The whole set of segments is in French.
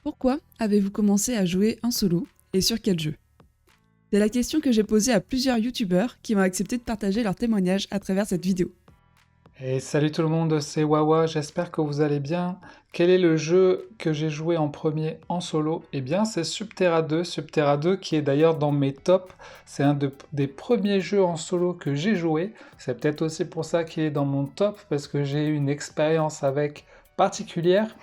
Pourquoi avez-vous commencé à jouer en solo et sur quel jeu? C'est la question que j'ai posée à plusieurs youtubeurs qui ont accepté de partager leurs témoignages à travers cette vidéo. Et salut tout le monde, c'est Wawa, j'espère que vous allez bien. Quel est le jeu que j'ai joué en premier en solo? Eh bien c'est Subterra 2 qui est d'ailleurs dans mes tops. C'est des premiers jeux en solo que j'ai joué. C'est peut-être aussi pour ça qu'il est dans mon top, parce que j'ai eu une expérience avec particulière.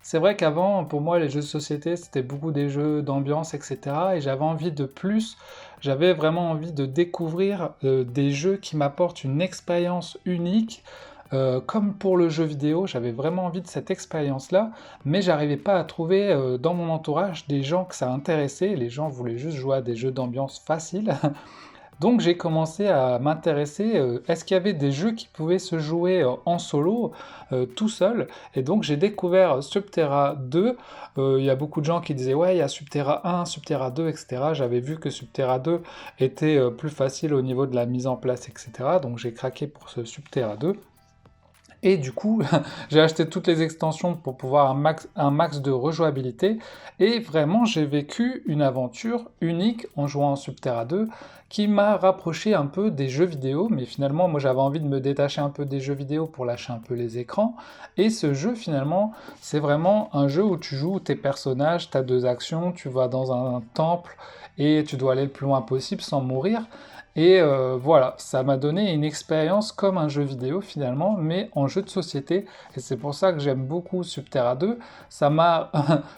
C'est vrai qu'avant, pour moi, les jeux de société, c'était beaucoup des jeux d'ambiance, etc. Et j'avais envie de plus, j'avais vraiment envie de découvrir des jeux qui m'apportent une expérience unique. Comme pour le jeu vidéo, j'avais vraiment envie de cette expérience-là, mais j'arrivais pas à trouver dans mon entourage des gens que ça intéressait. Les gens voulaient juste jouer à des jeux d'ambiance faciles. Donc j'ai commencé à m'intéresser, est-ce qu'il y avait des jeux qui pouvaient se jouer en solo, tout seul? Et donc j'ai découvert Subterra 2. Il y a beaucoup de gens qui disaient ouais, il y a Subterra 1, Subterra 2, etc. J'avais vu que Subterra 2 était plus facile au niveau de la mise en place, etc. Donc j'ai craqué pour ce Subterra 2. Et du coup, j'ai acheté toutes les extensions pour pouvoir un max de rejouabilité. Et vraiment, j'ai vécu une aventure unique en jouant en Subterra 2 qui m'a rapproché un peu des jeux vidéo. Mais finalement, moi, j'avais envie de me détacher un peu des jeux vidéo pour lâcher un peu les écrans. Et ce jeu, finalement, c'est vraiment un jeu où tu joues tes personnages, tu as deux actions, tu vas dans un temple et tu dois aller le plus loin possible sans mourir. Et voilà, ça m'a donné une expérience comme un jeu vidéo finalement, mais en jeu de société. Et c'est pour ça que j'aime beaucoup Subterra 2. Ça m'a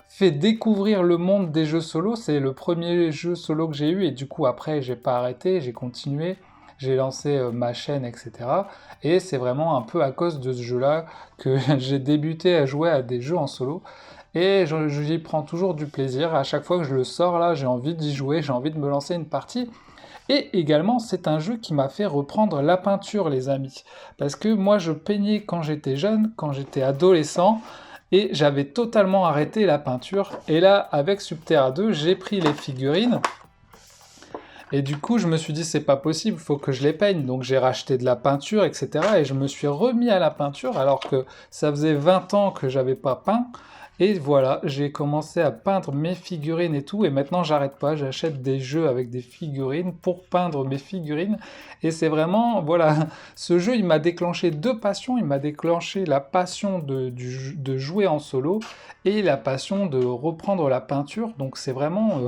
fait découvrir le monde des jeux solo. C'est le premier jeu solo que j'ai eu et du coup après j'ai pas arrêté, j'ai continué. J'ai lancé ma chaîne, etc. Et c'est vraiment un peu à cause de ce jeu-là que j'ai débuté à jouer à des jeux en solo. Et j'y prends toujours du plaisir. À chaque fois que je le sors là, j'ai envie d'y jouer, j'ai envie de me lancer une partie. Et également, c'est un jeu qui m'a fait reprendre la peinture, les amis. Parce que moi, je peignais quand j'étais jeune, quand j'étais adolescent, et j'avais totalement arrêté la peinture. Et là, avec Subterra 2, j'ai pris les figurines, et du coup, je me suis dit, c'est pas possible, il faut que je les peigne. Donc j'ai racheté de la peinture, etc. Et je me suis remis à la peinture, alors que ça faisait 20 ans que j'avais pas peint. Et voilà, j'ai commencé à peindre mes figurines et tout, et maintenant j'arrête pas, j'achète des jeux avec des figurines pour peindre mes figurines, et c'est vraiment, voilà, ce jeu il m'a déclenché deux passions, il m'a déclenché la passion de jouer en solo, et la passion de reprendre la peinture, donc c'est vraiment,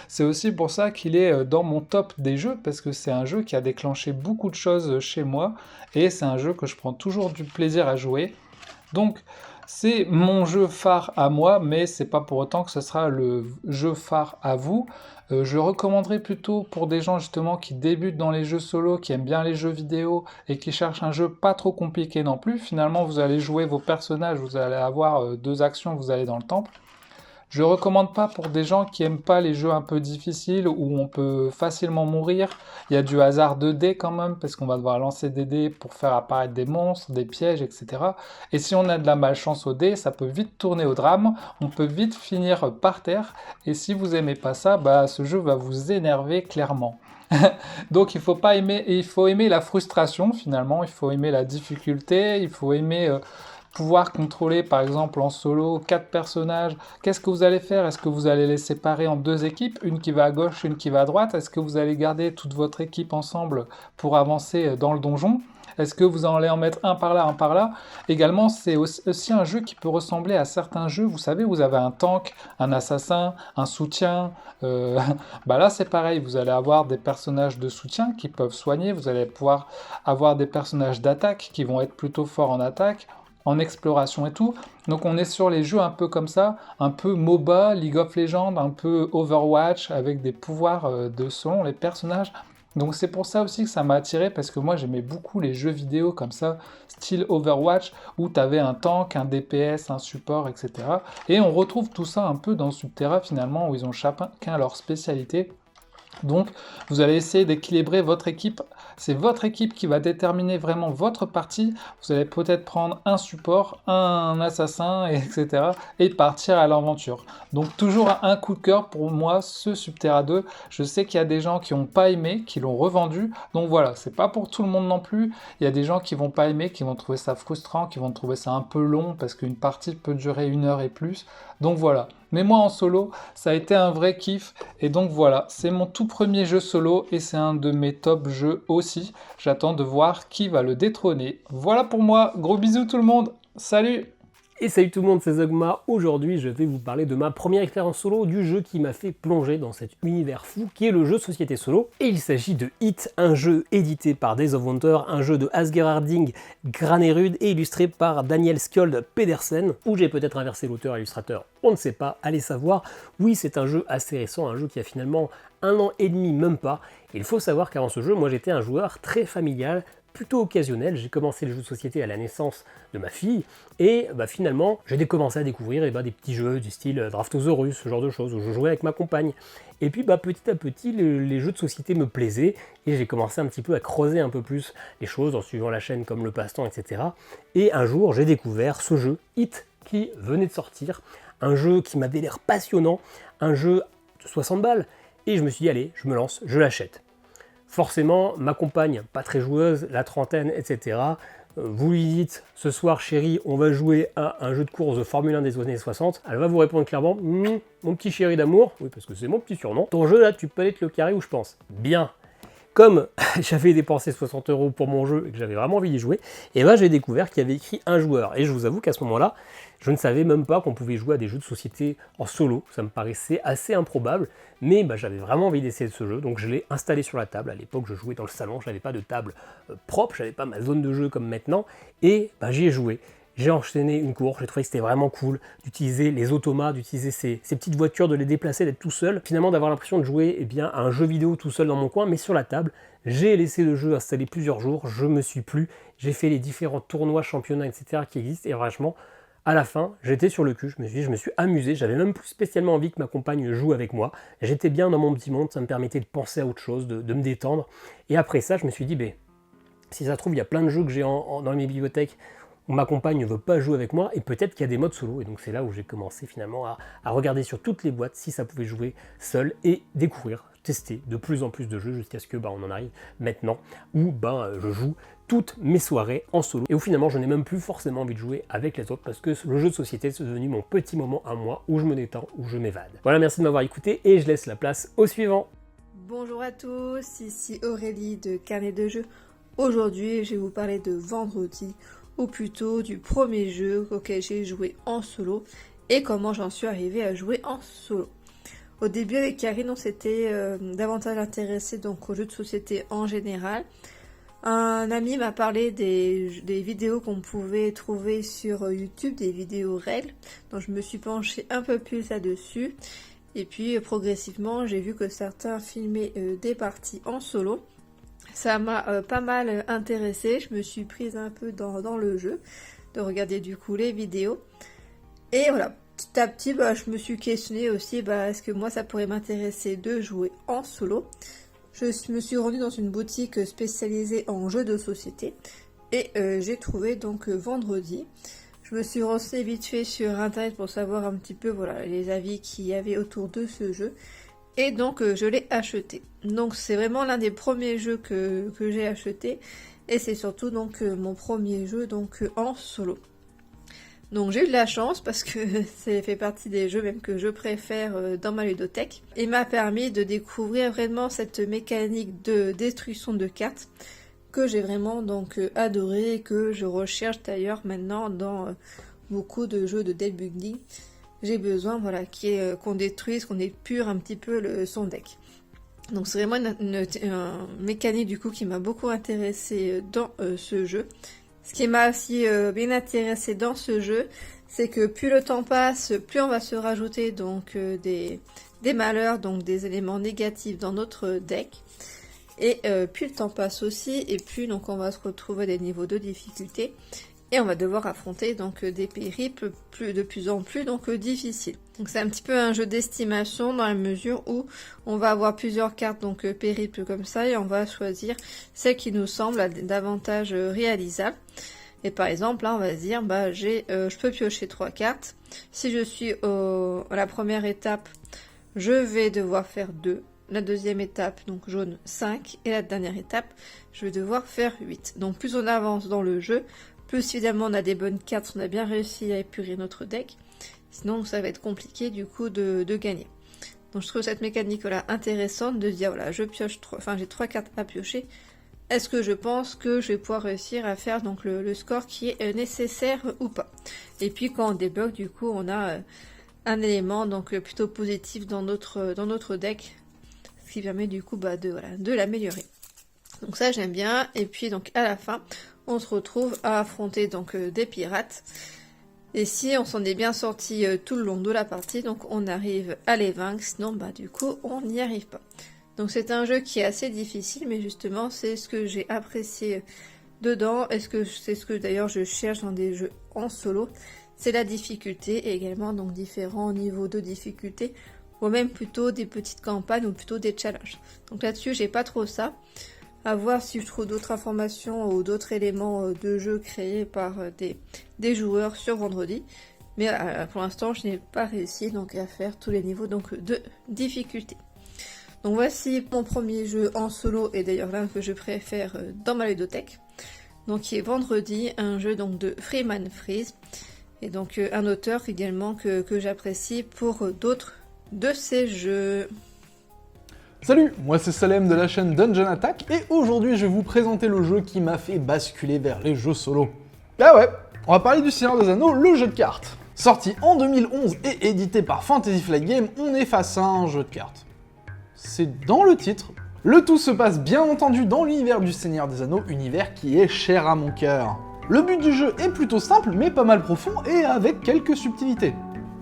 c'est aussi pour ça qu'il est dans mon top des jeux, parce que c'est un jeu qui a déclenché beaucoup de choses chez moi, et c'est un jeu que je prends toujours du plaisir à jouer. Donc, c'est mon jeu phare à moi, mais c'est pas pour autant que ce sera le jeu phare à vous. Je recommanderais plutôt pour des gens justement qui débutent dans les jeux solo, qui aiment bien les jeux vidéo et qui cherchent un jeu pas trop compliqué non plus. Finalement, vous allez jouer vos personnages, vous allez avoir deux actions, vous allez dans le temple. Je recommande pas pour des gens qui aiment pas les jeux un peu difficiles où on peut facilement mourir. Il y a du hasard 2D quand même parce qu'on va devoir lancer des dés pour faire apparaître des monstres, des pièges, etc. Et si on a de la malchance au dé, ça peut vite tourner au drame. On peut vite finir par terre. Et si vous aimez pas ça, bah ce jeu va vous énerver clairement. Donc il faut pas aimer, il faut aimer la frustration finalement. Il faut aimer la difficulté. Il faut aimer pouvoir contrôler par exemple en solo 4 personnages. Qu'est-ce que vous allez faire? Est-ce que vous allez les séparer en deux équipes, une qui va à gauche, une qui va à droite? Est-ce que vous allez garder toute votre équipe ensemble pour avancer dans le donjon? Est-ce que vous allez en mettre un par là, un par là? Également, c'est aussi un jeu qui peut ressembler à certains jeux. Vous savez, vous avez un tank, un assassin, un soutien. Bah là, c'est pareil. Vous allez avoir des personnages de soutien qui peuvent soigner. Vous allez pouvoir avoir des personnages d'attaque qui vont être plutôt forts en attaque, en exploration et tout. Donc on est sur les jeux un peu comme ça, un peu MOBA, League of Legends, un peu Overwatch, avec des pouvoirs selon les personnages. Donc c'est pour ça aussi que ça m'a attiré, parce que moi j'aimais beaucoup les jeux vidéo comme ça, style Overwatch, où tu avais un tank, un DPS, un support, etc. Et on retrouve tout ça un peu dans Subterra finalement, où ils ont chacun leur spécialité. Donc, vous allez essayer d'équilibrer votre équipe. C'est votre équipe qui va déterminer vraiment votre partie. Vous allez peut-être prendre un support, un assassin, etc. et partir à l'aventure. Donc, toujours un coup de cœur pour moi, ce Subterra 2. Je sais qu'il y a des gens qui n'ont pas aimé, qui l'ont revendu. Donc voilà, c'est pas pour tout le monde non plus. Il y a des gens qui vont pas aimer, qui vont trouver ça frustrant, qui vont trouver ça un peu long, parce qu'une partie peut durer 1 heure et plus. Donc voilà. Mais moi en solo, ça a été un vrai kiff. Et donc voilà, c'est mon tout premier jeu solo et c'est un de mes top jeux aussi. J'attends de voir qui va le détrôner. Voilà pour moi, gros bisous tout le monde, salut! Et salut tout le monde, c'est Zogma. Aujourd'hui, je vais vous parler de ma première expérience solo, du jeu qui m'a fait plonger dans cet univers fou qui est le jeu de société solo. Et il s'agit de Hit, un jeu édité par Days of Wonder, un jeu de Asger Harding, Granerud et illustré par Daniel Skjold Pedersen, où j'ai peut-être inversé l'auteur et l'illustrateur, on ne sait pas, allez savoir. Oui, c'est un jeu assez récent, un jeu qui a finalement 1 an et demi, même pas. Et il faut savoir qu'avant ce jeu, moi j'étais un joueur très familial, plutôt occasionnel. J'ai commencé les jeux de société à la naissance de ma fille et finalement j'ai commencé à découvrir des petits jeux du style Draftosaurus, ce genre de choses où je jouais avec ma compagne. Et puis petit à petit les jeux de société me plaisaient et j'ai commencé un petit peu à creuser un peu plus les choses en suivant la chaîne comme le passe-temps, etc. Et un jour j'ai découvert ce jeu Hit qui venait de sortir, un jeu qui m'avait l'air passionnant, un jeu de 60 balles et je me suis dit allez, je me lance, je l'achète. Forcément, ma compagne, pas très joueuse, la trentaine, etc., vous lui dites « Ce soir, chérie, on va jouer à un jeu de course de Formule 1 des années 60 », elle va vous répondre clairement « Mon petit chéri d'amour, oui, parce que c'est mon petit surnom, ton jeu là, tu peux aller te le carré où je pense. » Bien. Comme j'avais dépensé 60 € pour mon jeu et que j'avais vraiment envie d'y jouer, et j'ai découvert qu'il y avait écrit un joueur. Et je vous avoue qu'à ce moment-là, je ne savais même pas qu'on pouvait jouer à des jeux de société en solo. Ça me paraissait assez improbable, mais j'avais vraiment envie d'essayer ce jeu, donc je l'ai installé sur la table. À l'époque, je jouais dans le salon, je n'avais pas de table propre, je n'avais pas ma zone de jeu comme maintenant, et j'y ai joué. J'ai enchaîné une course, j'ai trouvé que c'était vraiment cool d'utiliser les automates, d'utiliser ces petites voitures, de les déplacer, d'être tout seul. Finalement, d'avoir l'impression de jouer à un jeu vidéo tout seul dans mon coin, mais sur la table. J'ai laissé le jeu installé plusieurs jours, je me suis plu, j'ai fait les différents tournois, championnats, etc. qui existent, et franchement, à la fin, j'étais sur le cul, je me suis amusé, j'avais même plus spécialement envie que ma compagne joue avec moi. J'étais bien dans mon petit monde, ça me permettait de penser à autre chose, de me détendre. Et après ça, je me suis dit, si ça se trouve, il y a plein de jeux que j'ai dans mes bibliothèques où ma compagne ne veut pas jouer avec moi, et peut-être qu'il y a des modes solo. Et donc c'est là où j'ai commencé finalement à regarder sur toutes les boîtes si ça pouvait jouer seul et découvrir, tester de plus en plus de jeux jusqu'à ce que on en arrive maintenant où je joue toutes mes soirées en solo. Et où finalement je n'ai même plus forcément envie de jouer avec les autres parce que le jeu de société c'est devenu mon petit moment à moi où je me détends, où je m'évade. Voilà, merci de m'avoir écouté et je laisse la place au suivant. Bonjour à tous, ici Aurélie de Carnet de Jeux. Aujourd'hui je vais vous parler de Vendredi, ou plutôt du premier jeu auquel j'ai joué en solo et comment j'en suis arrivée à jouer en solo. Au début avec Karine on s'était davantage intéressé donc aux jeux de société en général. Un ami m'a parlé des vidéos qu'on pouvait trouver sur YouTube, des vidéos règles, donc je me suis penchée un peu plus là-dessus. Et puis progressivement j'ai vu que certains filmaient des parties en solo. Ça m'a pas mal intéressée, je me suis prise un peu dans le jeu, de regarder du coup les vidéos. Et voilà, petit à petit je me suis questionnée aussi, est-ce que moi ça pourrait m'intéresser de jouer en solo. Je me suis rendue dans une boutique spécialisée en jeux de société et j'ai trouvé donc Vendredi. Je me suis renseignée vite fait sur internet pour savoir un petit peu les avis qu'il y avait autour de ce jeu. Et donc je l'ai acheté. Donc c'est vraiment l'un des premiers jeux que j'ai acheté. Et c'est surtout donc mon premier jeu donc en solo. Donc j'ai eu de la chance parce que ça fait partie des jeux même que je préfère dans ma ludothèque. Il m'a permis de découvrir vraiment cette mécanique de destruction de cartes que j'ai vraiment donc adoré et que je recherche d'ailleurs maintenant dans beaucoup de jeux de deck building. J'ai besoin qu'on détruise, qu'on épure un petit peu son deck. Donc c'est vraiment une mécanique du coup qui m'a beaucoup intéressée dans ce jeu. Ce qui m'a aussi bien intéressée dans ce jeu, c'est que plus le temps passe, plus on va se rajouter donc des malheurs, donc des éléments négatifs dans notre deck. Et plus le temps passe aussi, et plus donc on va se retrouver à des niveaux de difficulté. Et on va devoir affronter donc des périples de plus en plus donc difficiles. Donc c'est un petit peu un jeu d'estimation dans la mesure où on va avoir plusieurs cartes donc périples comme ça et on va choisir celle qui nous semble davantage réalisable. Et par exemple là on va se dire je peux piocher 3 cartes. Si je suis à la première étape, je vais devoir faire 2. La deuxième étape, donc jaune, 5. Et la dernière étape, je vais devoir faire 8. Donc plus on avance dans le jeu, plus évidemment on a des bonnes cartes, on a bien réussi à épurer notre deck. Sinon, ça va être compliqué du coup de gagner. Donc je trouve cette mécanique-là intéressante de dire voilà, j'ai 3 cartes à piocher. Est-ce que je pense que je vais pouvoir réussir à faire donc le score qui est nécessaire ou pas? Et puis quand on débloque, du coup, on a un élément donc plutôt positif dans notre deck, ce qui permet du coup de l'améliorer. Donc ça j'aime bien. Et puis donc à la fin, on se retrouve à affronter donc des pirates. Et si on s'en est bien sorti tout le long de la partie, donc on arrive à les vaincre, sinon du coup on n'y arrive pas. Donc c'est un jeu qui est assez difficile, mais justement c'est ce que j'ai apprécié dedans, et c'est ce que d'ailleurs je cherche dans des jeux en solo, c'est la difficulté, et également donc différents niveaux de difficulté, ou même plutôt des petites campagnes, ou plutôt des challenges. Donc là-dessus j'ai pas trop ça, à voir si je trouve d'autres informations ou d'autres éléments de jeu créés par des joueurs sur vendredi. Mais pour l'instant je n'ai pas réussi donc à faire tous les niveaux donc de difficulté. Donc voici mon premier jeu en solo, et d'ailleurs l'un que je préfère dans ma ludothèque. Donc qui est Vendredi, un jeu donc de Freeman Freeze. Et donc un auteur également que j'apprécie pour d'autres de ces jeux. Salut, moi c'est Salem de la chaîne Dungeon Attack, et aujourd'hui je vais vous présenter le jeu qui m'a fait basculer vers les jeux solo. Ah ouais, on va parler du Seigneur des Anneaux, le jeu de cartes. Sorti en 2011 et édité par Fantasy Flight Games, on est face à un jeu de cartes. C'est dans le titre. Le tout se passe bien entendu dans l'univers du Seigneur des Anneaux, univers qui est cher à mon cœur. Le but du jeu est plutôt simple mais pas mal profond et avec quelques subtilités.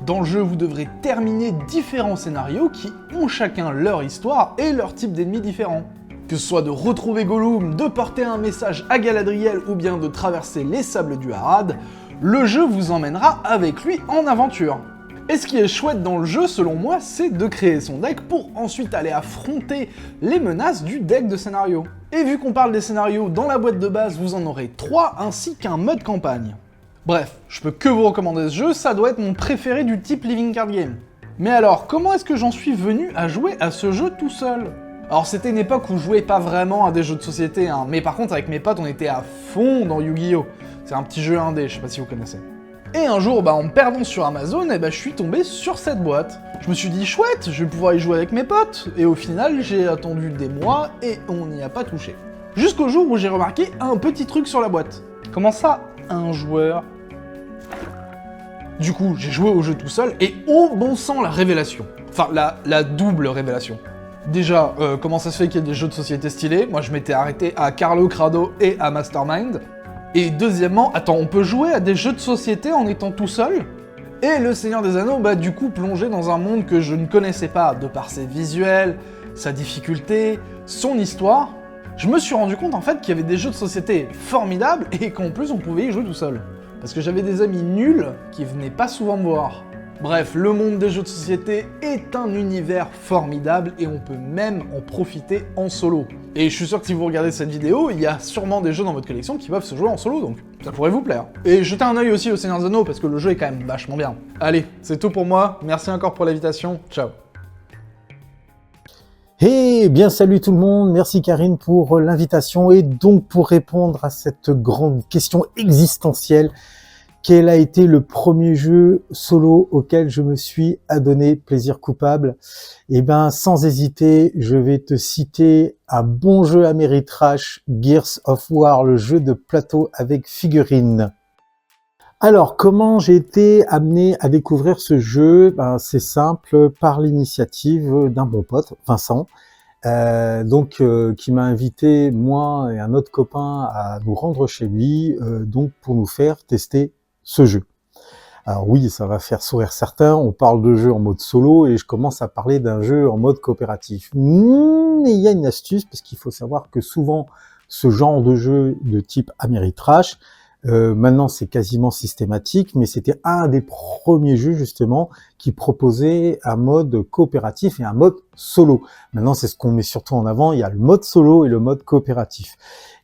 Dans le jeu, vous devrez terminer différents scénarios qui ont chacun leur histoire et leur type d'ennemis différents. Que ce soit de retrouver Gollum, de porter un message à Galadriel ou bien de traverser les sables du Harad, le jeu vous emmènera avec lui en aventure. Et ce qui est chouette dans le jeu, selon moi, c'est de créer son deck pour ensuite aller affronter les menaces du deck de scénario. Et vu qu'on parle des scénarios, dans la boîte de base, vous en aurez 3 ainsi qu'un mode campagne. Bref, je peux que vous recommander ce jeu, ça doit être mon préféré du type Living Card Game. Mais alors, comment est-ce que j'en suis venu à jouer à ce jeu tout seul? Alors c'était une époque où je jouais pas vraiment à des jeux de société, hein, mais par contre avec mes potes on était à fond dans Yu-Gi-Oh! C'est un petit jeu indé, je sais pas si vous connaissez. Et un jour, en me perdant sur Amazon, je suis tombé sur cette boîte. Je me suis dit, chouette, je vais pouvoir y jouer avec mes potes. Et au final, j'ai attendu des mois et on n'y a pas touché. Jusqu'au jour où j'ai remarqué un petit truc sur la boîte. Comment ça, un joueur? Du coup, j'ai joué au jeu tout seul et oh bon sang, la révélation. Enfin, la double révélation. Déjà, comment ça se fait qu'il y ait des jeux de société stylés? Moi, je m'étais arrêté à Carlo Crado et à Mastermind. Et deuxièmement, attends, on peut jouer à des jeux de société en étant tout seul? Et le Seigneur des Anneaux, du coup, plongé dans un monde que je ne connaissais pas, de par ses visuels, sa difficulté, son histoire, je me suis rendu compte en fait qu'il y avait des jeux de société formidables et qu'en plus on pouvait y jouer tout seul. Parce que j'avais des amis nuls qui venaient pas souvent me voir. Bref, le monde des jeux de société est un univers formidable et on peut même en profiter en solo. Et je suis sûr que si vous regardez cette vidéo, il y a sûrement des jeux dans votre collection qui peuvent se jouer en solo, donc ça pourrait vous plaire. Et jetez un œil aussi au Seigneur des Anneaux parce que le jeu est quand même vachement bien. Allez, c'est tout pour moi, merci encore pour l'invitation, ciao. Eh bien, salut tout le monde, merci Karine pour l'invitation et donc pour répondre à cette grande question existentielle, quel a été le premier jeu solo auquel je me suis adonné plaisir coupable? Eh ben, sans hésiter, je vais te citer un bon jeu Ameritrash, Gears of War, le jeu de plateau avec figurines. Alors, comment j'ai été amené à découvrir ce jeu? C'est simple, par l'initiative d'un bon pote, Vincent, qui m'a invité, moi et un autre copain, à nous rendre chez lui, pour nous faire tester ce jeu. Alors oui, ça va faire sourire certains, on parle de jeu en mode solo et je commence à parler d'un jeu en mode coopératif. Mais il y a une astuce, parce qu'il faut savoir que souvent, ce genre de jeu de type Ameritrash, maintenant c'est quasiment systématique, mais c'était un des premiers jeux justement qui proposait un mode coopératif et un mode solo. Maintenant c'est ce qu'on met surtout en avant, il y a le mode solo et le mode coopératif.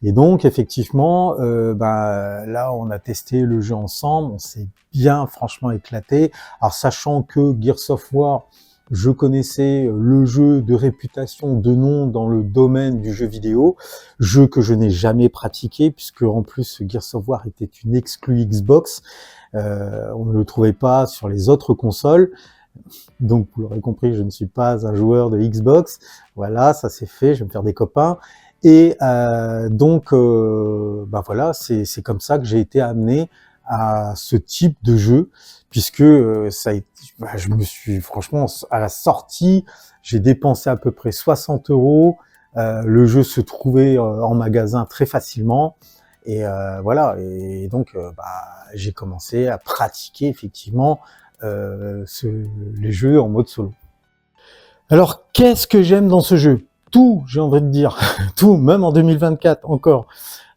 Et donc effectivement, là on a testé le jeu ensemble, on s'est bien franchement éclaté. Alors sachant que Gears of War, je connaissais le jeu de réputation de nom dans le domaine du jeu vidéo, jeu que je n'ai jamais pratiqué puisque en plus Gears of War était une exclue Xbox, on ne le trouvait pas sur les autres consoles. Donc vous l'aurez compris, je ne suis pas un joueur de Xbox. Voilà, ça c'est fait, je vais me faire des copains. Et donc voilà, c'est comme ça que j'ai été amené à ce type de jeu, puisque ça a été, je me suis franchement à la sortie, j'ai dépensé à peu près 60 €. Le jeu se trouvait en magasin très facilement. Et voilà, et donc j'ai commencé à pratiquer effectivement les jeux en mode solo. Alors, qu'est-ce que j'aime dans ce jeu? Tout, j'ai envie de dire, tout, même en 2024 encore.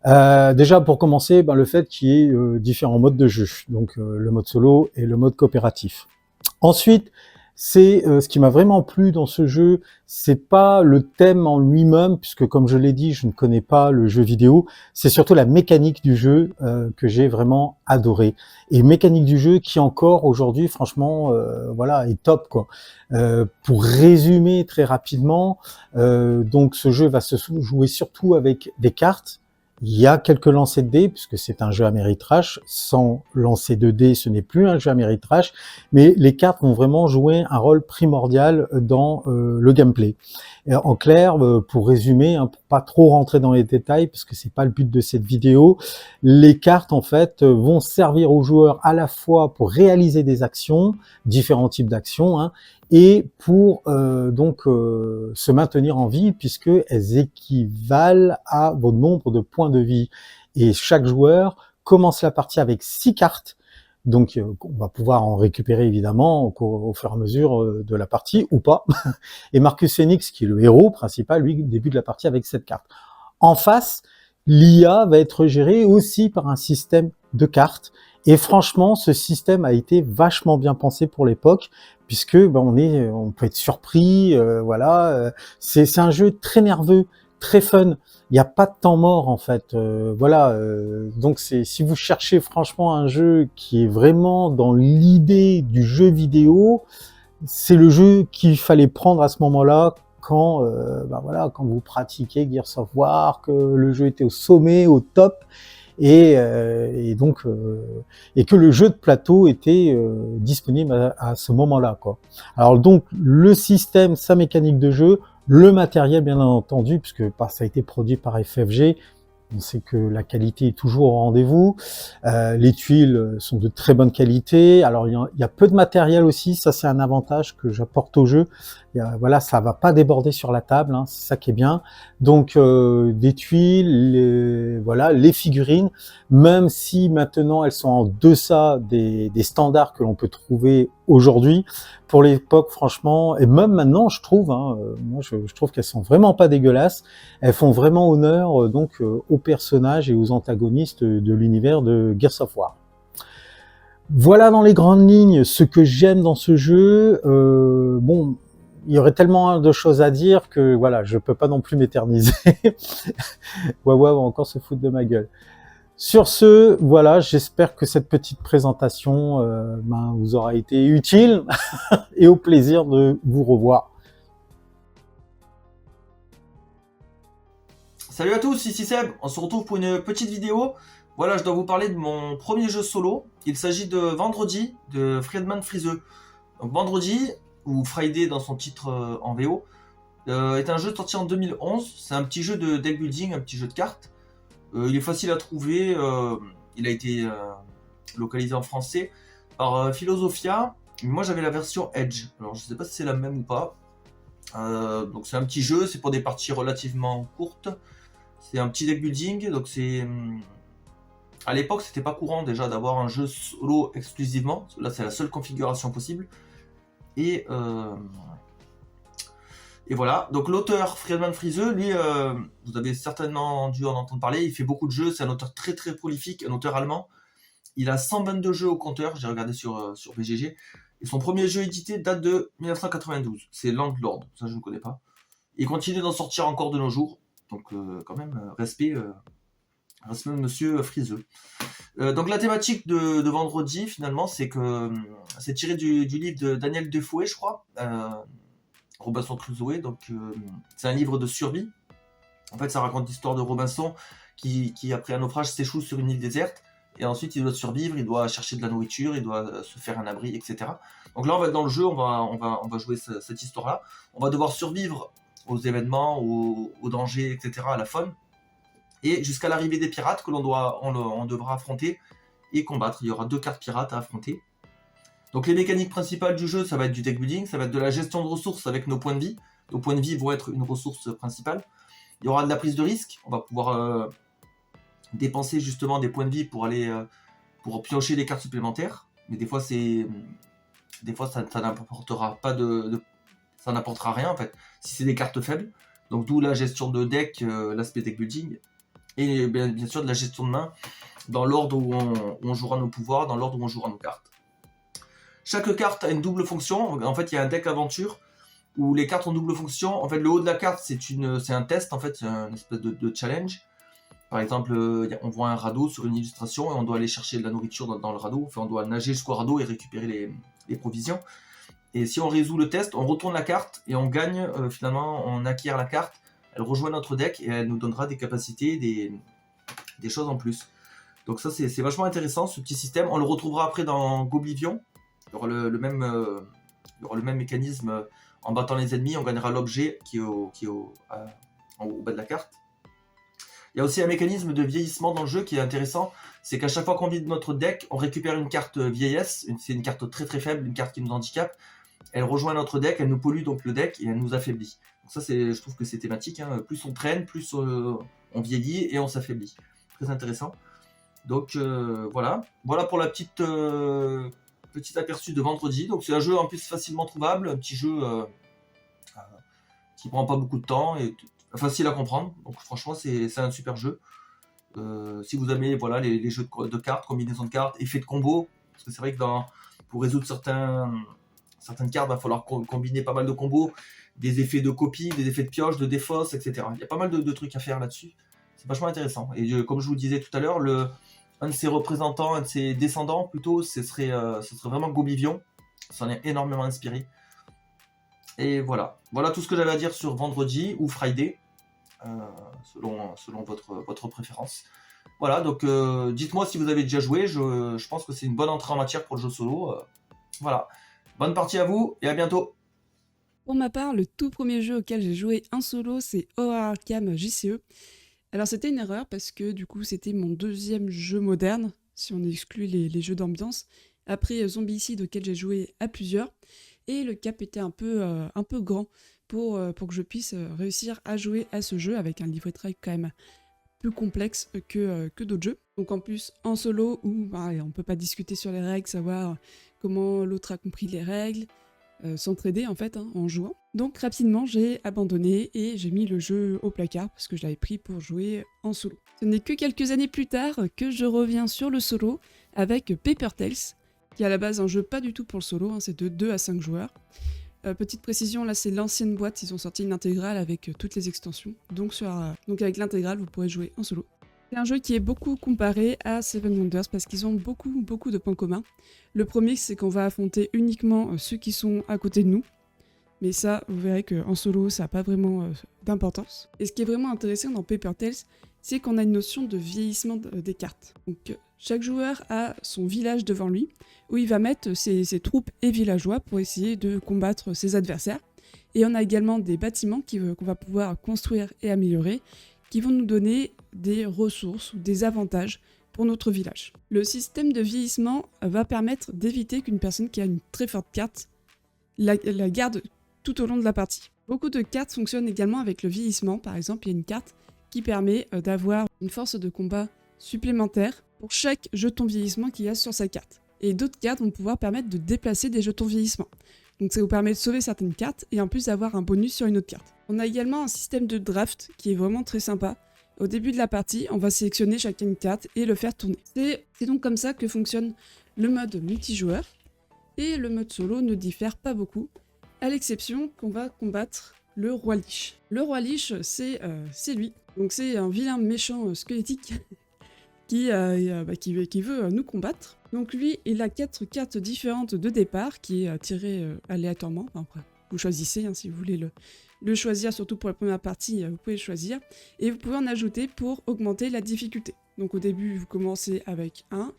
Déjà, pour commencer, le fait qu'il y ait différents modes de jeu, donc le mode solo et le mode coopératif. Ensuite, c'est ce qui m'a vraiment plu dans ce jeu, c'est pas le thème en lui-même, puisque comme je l'ai dit, je ne connais pas le jeu vidéo, c'est surtout la mécanique du jeu que j'ai vraiment adoré. Et mécanique du jeu qui encore aujourd'hui, franchement, est top quoi. Pour résumer très rapidement, donc ce jeu va se jouer surtout avec des cartes. Il y a quelques lancers de dés, puisque c'est un jeu Ameritrash. Sans lancer de dés, ce n'est plus un jeu Ameritrash. Mais les cartes vont vraiment jouer un rôle primordial dans le gameplay. Et en clair, pour résumer, pour pas trop rentrer dans les détails, parce que c'est pas le but de cette vidéo, les cartes en fait vont servir aux joueurs à la fois pour réaliser des actions, différents types d'actions, et pour se maintenir en vie, puisque elles équivalent à votre nombre de points de vie. Et chaque joueur commence la partie avec 6 cartes, donc on va pouvoir en récupérer évidemment au fur et à mesure de la partie, ou pas. Et Marcus Phoenix, qui est le héros principal, lui débute la partie avec 7 cartes. En face, l'IA va être gérée aussi par un système de cartes. Et franchement, ce système a été vachement bien pensé pour l'époque, puisque on peut être surpris, c'est un jeu très nerveux, très fun. Il n'y a pas de temps mort en fait, donc si vous cherchez franchement un jeu qui est vraiment dans l'idée du jeu vidéo, c'est le jeu qu'il fallait prendre à ce moment-là quand vous pratiquez Gears of War, que le jeu était au sommet, au top. Et que le jeu de plateau était disponible à ce moment-là, quoi. Alors donc le système, sa mécanique de jeu, le matériel bien entendu, puisque ça a été produit par FFG. On sait que la qualité est toujours au rendez-vous. Les tuiles sont de très bonne qualité. Alors il y a peu de matériel aussi, ça c'est un avantage que j'apporte au jeu. Ça va pas déborder sur la table, c'est ça qui est bien. Donc des tuiles, les figurines, même si maintenant elles sont en deçà des standards que l'on peut trouver aujourd'hui. Pour l'époque, franchement, et même maintenant, je trouve, moi je trouve qu'elles sont vraiment pas dégueulasses. Elles font vraiment honneur aux personnages et aux antagonistes de l'univers de Gears of War. Voilà dans les grandes lignes ce que j'aime dans ce jeu. Il y aurait tellement de choses à dire que je peux pas non plus m'éterniser. Wawa va encore se foutre de ma gueule. Sur ce, j'espère que cette petite présentation vous aura été utile et au plaisir de vous revoir. Salut à tous, ici Seb, on se retrouve pour une petite vidéo. Voilà, je dois vous parler de mon premier jeu solo. Il s'agit de Vendredi, de Friedman Friseux. Donc Vendredi, ou Friday dans son titre en VO, est un jeu sorti en 2011. C'est un petit jeu de deck building, un petit jeu de cartes. Il est facile à trouver, il a été localisé en français par Philosophia. Moi j'avais la version Edge, alors je sais pas si c'est la même ou pas. Donc c'est un petit jeu, c'est pour des parties relativement courtes. C'est un petit deck building, donc c'est... À l'époque c'était pas courant déjà d'avoir un jeu solo exclusivement. Là c'est la seule configuration possible. Et voilà, donc l'auteur Friedman Friseux, lui, vous avez certainement dû en entendre parler, il fait beaucoup de jeux, c'est un auteur très très prolifique, un auteur allemand. Il a 122 jeux au compteur, j'ai regardé sur BGG, et son premier jeu édité date de 1992, c'est Landlord, ça je ne connais pas. Il continue d'en sortir encore de nos jours, donc quand même, respect Respect de Monsieur Friseux. Donc la thématique de vendredi, finalement, c'est que c'est tiré du livre de Daniel Defoe, je crois, Robinson Crusoe. Donc c'est un livre de survie. En fait, ça raconte l'histoire de Robinson qui après un naufrage, s'échoue sur une île déserte. Et ensuite, il doit survivre, il doit chercher de la nourriture, il doit se faire un abri, etc. Donc là, on va être dans le jeu, on va jouer cette histoire-là. On va devoir survivre aux événements, aux dangers, etc., à la faune. Et jusqu'à l'arrivée des pirates que on devra affronter et combattre. Il y aura 2 cartes pirates à affronter. Donc les mécaniques principales du jeu, ça va être du deck building, ça va être de la gestion de ressources avec nos points de vie. Nos points de vie vont être une ressource principale. Il y aura de la prise de risque, on va pouvoir dépenser justement des points de vie pour aller pour piocher des cartes supplémentaires. Mais des fois ça n'apportera pas ça n'apportera rien en fait, si c'est des cartes faibles. Donc d'où la gestion de deck, l'aspect deck building. Et bien sûr de la gestion de main dans l'ordre où on jouera nos pouvoirs, dans l'ordre où on jouera nos cartes. Chaque carte a une double fonction. En fait, il y a un deck aventure où les cartes ont double fonction. En fait, le haut de la carte, c'est un test, en fait, c'est une espèce de challenge. Par exemple, on voit un radeau sur une illustration et on doit aller chercher de la nourriture dans le radeau. Enfin, on doit nager jusqu'au radeau et récupérer les provisions. Et si on résout le test, on retourne la carte et on gagne, finalement, on acquiert la carte. Elle rejoint notre deck et elle nous donnera des capacités, des choses en plus. Donc ça, c'est vachement intéressant, ce petit système. On le retrouvera après dans Goblivion. Il y aura le même mécanisme. En battant les ennemis, on gagnera l'objet qui est au bas de la carte. Il y a aussi un mécanisme de vieillissement dans le jeu qui est intéressant. C'est qu'à chaque fois qu'on vide notre deck, on récupère une carte vieillesse. C'est une carte très très faible, une carte qui nous handicape. Elle rejoint notre deck, elle nous pollue donc le deck et elle nous affaiblit. Donc ça, je trouve que c'est thématique. Hein. Plus on traîne, plus on vieillit et on s'affaiblit. Très intéressant. Donc voilà. Voilà pour la petit aperçu de vendredi. Donc c'est un jeu en plus facilement trouvable, un petit jeu qui prend pas beaucoup de temps et facile à comprendre. Donc franchement c'est un super jeu. Si vous aimez voilà, les jeux de cartes, combinaisons de cartes, effets de combo, parce que c'est vrai que pour résoudre certaines cartes, il va falloir combiner pas mal de combos, des effets de copie, des effets de pioche, de défausse, etc. Il y a pas mal de trucs à faire là-dessus. C'est vachement intéressant. Et comme je vous disais tout à l'heure, un de ses représentants, un de ses descendants plutôt, ce serait vraiment Goblivion. Ça en est énormément inspiré. Et voilà. Voilà tout ce que j'avais à dire sur vendredi ou Friday, selon votre préférence. Voilà, donc dites-moi si vous avez déjà joué. Je pense que c'est une bonne entrée en matière pour le jeu solo. Voilà. Bonne partie à vous et à bientôt. Pour ma part, le tout premier jeu auquel j'ai joué en solo, c'est Horror Arkham JCE. Alors c'était une erreur parce que du coup c'était mon deuxième jeu moderne, si on exclut les jeux d'ambiance, après Zombicide auquel j'ai joué à plusieurs, et le cap était un peu grand pour que je puisse réussir à jouer à ce jeu avec un livret de règles quand même plus complexe que d'autres jeux. Donc en plus en solo où on peut pas discuter sur les règles, savoir comment l'autre a compris les règles, s'entraider en fait en jouant. Donc rapidement j'ai abandonné et j'ai mis le jeu au placard parce que je l'avais pris pour jouer en solo. Ce n'est que quelques années plus tard que je reviens sur le solo avec Paper Tales, qui est à la base un jeu pas du tout pour le solo, c'est de 2 à 5 joueurs. Petite précision, là c'est l'ancienne boîte, ils ont sorti une intégrale avec toutes les extensions, donc avec l'intégrale vous pourrez jouer en solo. C'est un jeu qui est beaucoup comparé à Seven Wonders parce qu'ils ont beaucoup de points communs. Le premier, c'est qu'on va affronter uniquement ceux qui sont à côté de nous. Mais ça, vous verrez qu'en solo, ça n'a pas vraiment d'importance. Et ce qui est vraiment intéressant dans Paper Tales, c'est qu'on a une notion de vieillissement des cartes. Donc chaque joueur a son village devant lui, où il va mettre ses troupes et villageois pour essayer de combattre ses adversaires. Et on a également des bâtiments qu'on va pouvoir construire et améliorer, qui vont nous donner des ressources ou des avantages pour notre village. Le système de vieillissement va permettre d'éviter qu'une personne qui a une très forte carte la garde tout au long de la partie. Beaucoup de cartes fonctionnent également avec le vieillissement. Par exemple, il y a une carte qui permet d'avoir une force de combat supplémentaire pour chaque jeton vieillissement qu'il y a sur sa carte. Et d'autres cartes vont pouvoir permettre de déplacer des jetons vieillissement. Donc ça vous permet de sauver certaines cartes et en plus d'avoir un bonus sur une autre carte. On a également un système de draft qui est vraiment très sympa. Au début de la partie, on va sélectionner chacune une carte et le faire tourner. C'est donc comme ça que fonctionne le mode multijoueur. Et le mode solo ne diffère pas beaucoup, à l'exception qu'on va combattre le roi Lich. Le roi Lich, c'est lui. Donc c'est un vilain méchant squelettique qui veut nous combattre. Donc lui, il a 4 cartes différentes de départ qui est tirées aléatoirement. Enfin, après, vous choisissez si vous voulez le choisir, surtout pour la première partie, vous pouvez le choisir. Et vous pouvez en ajouter pour augmenter la difficulté. Donc au début, vous commencez avec 1,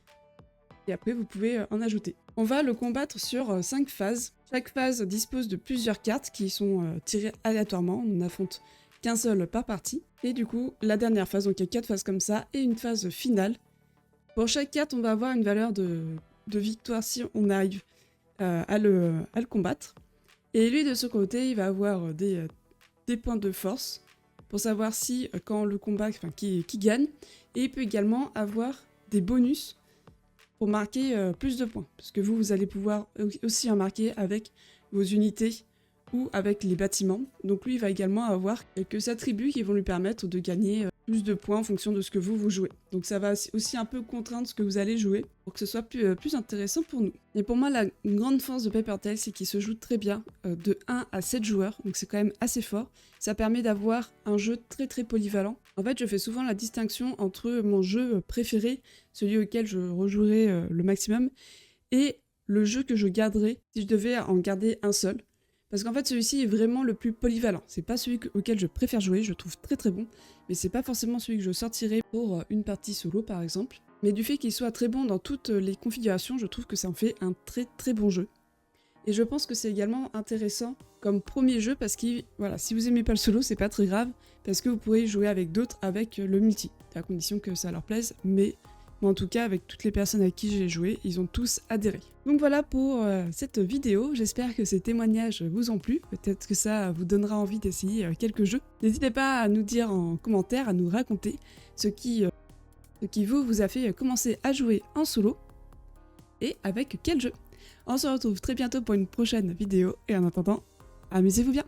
et après vous pouvez en ajouter. On va le combattre sur 5 phases. Chaque phase dispose de plusieurs cartes qui sont tirées aléatoirement. On n'affronte qu'un seul par partie. Et du coup, la dernière phase, donc il y a 4 phases comme ça, et une phase finale. Pour chaque carte, on va avoir une valeur de victoire si on arrive à le combattre. Et lui, de ce côté, il va avoir des points de force pour savoir si, quand le combat, qui gagne. Et il peut également avoir des bonus pour marquer plus de points. Parce que vous allez pouvoir aussi en marquer avec vos unités ou avec les bâtiments. Donc lui, il va également avoir quelques attributs qui vont lui permettre de gagner plus de points en fonction de ce que vous jouez. Donc ça va aussi un peu contraindre ce que vous allez jouer pour que ce soit plus intéressant pour nous. Et pour moi, la grande force de Paper Tale, c'est qu'il se joue très bien de 1 à 7 joueurs, donc c'est quand même assez fort. Ça permet d'avoir un jeu très très polyvalent. En fait, je fais souvent la distinction entre mon jeu préféré, celui auquel je rejouerai le maximum, et le jeu que je garderai si je devais en garder un seul. Parce qu'en fait, celui-ci est vraiment le plus polyvalent. C'est pas celui auquel je préfère jouer, je le trouve très très bon, mais c'est pas forcément celui que je sortirai pour une partie solo par exemple. Mais du fait qu'il soit très bon dans toutes les configurations, je trouve que ça en fait un très très bon jeu. Et je pense que c'est également intéressant comme premier jeu parce que voilà, si vous aimez pas le solo, c'est pas très grave, parce que vous pourrez jouer avec d'autres avec le multi, à condition que ça leur plaise, mais en tout cas, avec toutes les personnes avec qui j'ai joué, ils ont tous adhéré. Donc voilà pour cette vidéo, j'espère que ces témoignages vous ont plu, peut-être que ça vous donnera envie d'essayer quelques jeux. N'hésitez pas à nous dire en commentaire, à nous raconter ce qui vous a fait commencer à jouer en solo, et avec quel jeu. On se retrouve très bientôt pour une prochaine vidéo, et en attendant, amusez-vous bien!